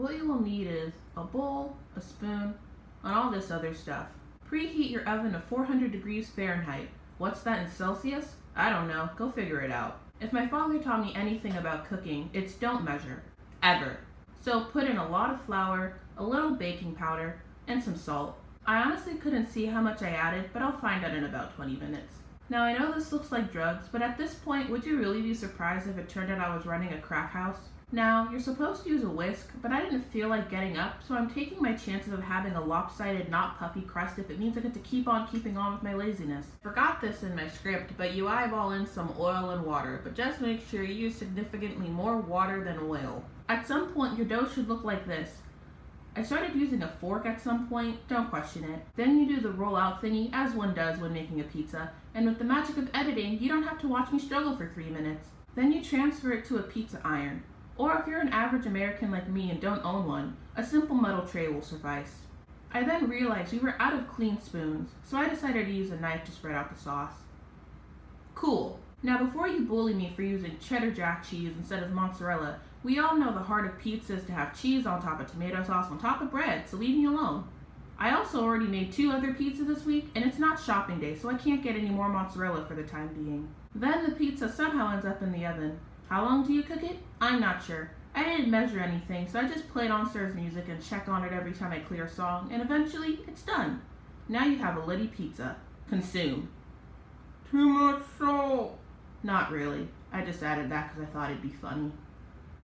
What you will need is a bowl, a spoon, and all this other stuff. Preheat your oven to 400 degrees Fahrenheit. What's that in Celsius? I don't know, go figure it out. If my father taught me anything about cooking, it's don't measure. Ever. So put in a lot of flour, a little baking powder, and some salt. I honestly couldn't see how much I added, but I'll find out in about 20 minutes. Now I know this looks like drugs, but at this point, would you really be surprised if it turned out I was running a crack house? Now, you're supposed to use a whisk, but I didn't feel like getting up, so I'm taking my chances of having a lopsided, not puffy crust if it means I get to keep on keeping on with my laziness. Forgot this in my script, but you eyeball in some oil and water, but just make sure you use significantly more water than oil. At some point, your dough should look like this. I started using a fork at some point, don't question it. Then you do the roll out thingy, as one does when making a pizza, and with the magic of editing, you don't have to watch me struggle for 3 minutes. Then you transfer it to a pizza iron. Or if you're an average American like me and don't own one, a simple metal tray will suffice. I then realized we were out of clean spoons, so I decided to use a knife to spread out the sauce. Cool. Now before you bully me for using cheddar jack cheese instead of mozzarella, we all know the heart of pizza is to have cheese on top of tomato sauce on top of bread, so leave me alone. I also already made 2 other pizzas this week, and it's not shopping day, so I can't get any more mozzarella for the time being. Then the pizza somehow ends up in the oven. How long do you cook it? I'm not sure. I didn't measure anything, so I just play downstairs music and check on it every time I clear a song, and eventually, it's done. Now you have a litty pizza. Consume. Too much salt. Not really. I just added that because I thought it'd be funny.